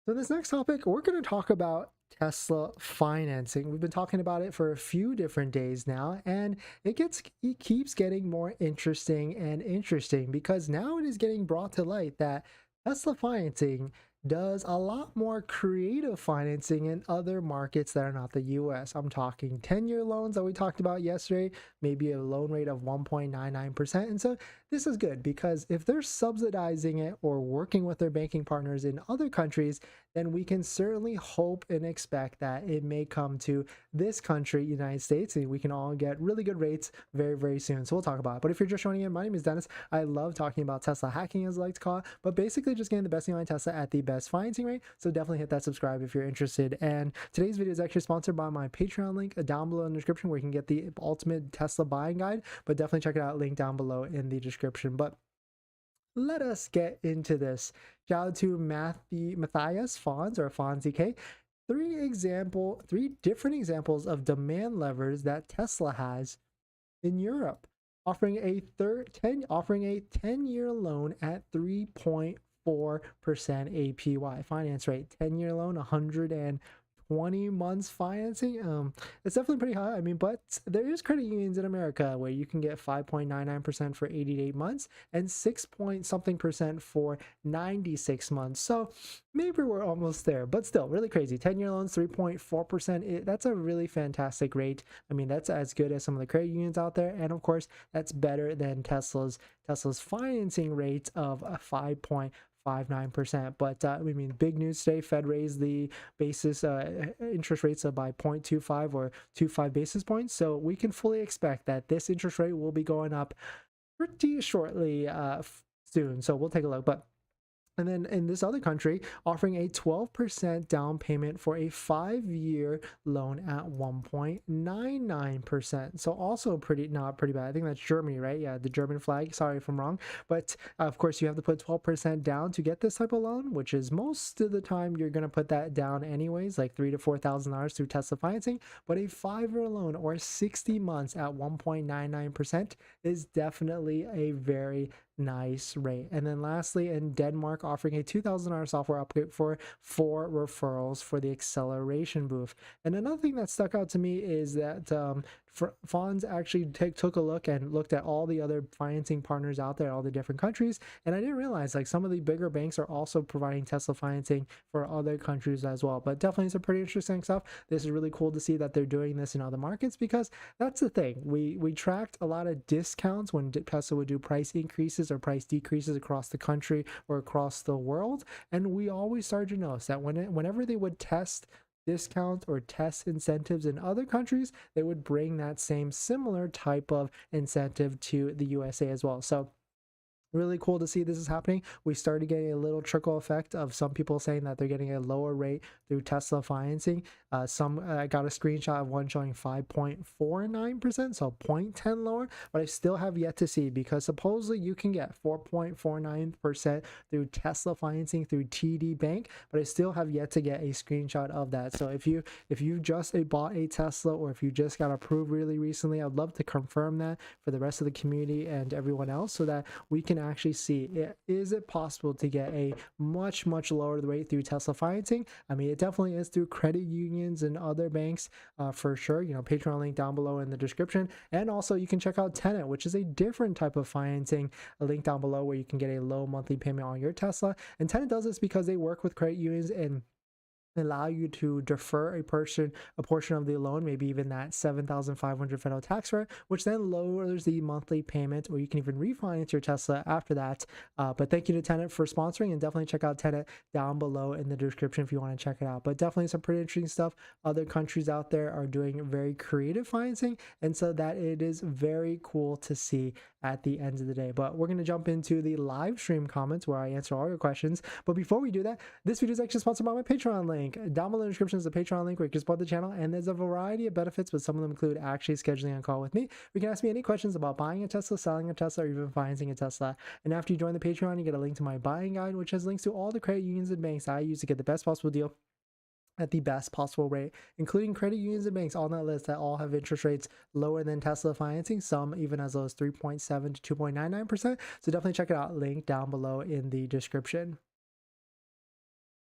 So this next topic, we're going to talk about Tesla financing. We've been talking about it for a few different days now, and it keeps getting more interesting because now it is getting brought to light that Tesla financing does a lot more creative financing in other markets that are not the US. I'm talking 10-year loans that we talked about yesterday, maybe a loan rate of 1.99%. And so this is good because if they're subsidizing it or working with their banking partners in other countries, then we can certainly hope and expect that it may come to this country, United States, and we can all get really good rates very, very soon. So we'll talk about it. But if you're just joining in, my name is Dennis. I love talking about Tesla hacking, as I like to call it, but basically just getting the best deal on Tesla at the best financing rate. So definitely hit that subscribe if you're interested. And today's video is actually sponsored by my Patreon link down below in the description, where you can get the ultimate Tesla buying guide. But definitely check it out, link down below in the description. But let us get into this. Shout out to Matthias Fonz or Fonzie K. Three different examples of demand levers that Tesla has in Europe, offering a 10-year loan at 3.4% APY finance rate. 10-year loan, 120 months financing. It's definitely pretty high. I mean, but there is credit unions in America where you can get 5.99% for 88 months and 6 point something percent for 96 months. So maybe we're almost there, but still really crazy. 10-year loans, 3.4%. That's a really fantastic rate. I mean, that's as good as some of the credit unions out there. And of course, that's better than Tesla's financing rate of 5.59%. But I mean, big news today. Fed raised the basis interest rates by 0.25 or 25 basis points. So we can fully expect that this interest rate will be going up pretty shortly soon. So we'll take a look. But and then in this other country, offering a 12% down payment for a 5-year loan at 1.99%. So also not pretty bad. I think that's Germany, right? Yeah, the German flag. Sorry if I'm wrong. But of course, you have to put 12% down to get this type of loan, which is most of the time you're going to put that down anyways, like $3,000 to $4,000 through Tesla financing. But a 5-year loan or 60 months at 1.99% is definitely a very nice rate. And then lastly, in Denmark, offering a $2,000 software upgrade for 4 referrals for the acceleration booth. And another thing that stuck out to me is that Fonz actually took a look and looked at all the other financing partners out there, all the different countries. And I didn't realize like some of the bigger banks are also providing Tesla financing for other countries as well. But definitely some pretty interesting stuff. This is really cool to see that they're doing this in other markets, because that's the thing. We tracked a lot of discounts when Tesla would do price increases or price decreases across the country or across the world. And we always started to notice that whenever they would test discounts or test incentives in other countries, they would bring that same similar type of incentive to the USA as well. So really cool to see this is happening. We started getting a little trickle effect of some people saying that they're getting a lower rate through Tesla financing. I got a screenshot of one showing 5.49%, so 0.10 lower, but I still have yet to see, because supposedly you can get 4.49% through Tesla financing through TD Bank, but I still have yet to get a screenshot of that. So if you just bought a Tesla, or if you just got approved really recently, I'd love to confirm that for the rest of the community and everyone else, so that we can actually see, is it possible to get a much lower rate through Tesla financing? I mean, it definitely is through credit unions and other banks for sure. You know, Patreon link down below in the description. And also you can check out Tenet, which is a different type of financing, a link down below, where you can get a low monthly payment on your Tesla. And Tenet does this because they work with credit unions and allow you to defer a portion of the loan, maybe even that $7,500 federal tax rate, which then lowers the monthly payment, or you can even refinance your Tesla after that. But thank you to Tenet for sponsoring, and definitely check out Tenet down below in the description if you want to check it out. But definitely some pretty interesting stuff. Other countries out there are doing very creative financing, and so that it is very cool to see at the end of the day. But we're going to jump into the live stream comments where I answer all your questions. But before we do that, this video is actually sponsored by my Patreon link. Down below in the description is the Patreon link where you can support the channel, and there's a variety of benefits, but some of them include actually scheduling a call with me. You can ask me any questions about buying a Tesla, selling a Tesla, or even financing a Tesla. And after you join the Patreon, you get a link to my buying guide, which has links to all the credit unions and banks I use to get the best possible deal at the best possible rate, including credit unions and banks on that list that all have interest rates lower than Tesla financing, some even as low as 3.7 to 2.99%. So definitely check it out, link down below in the description.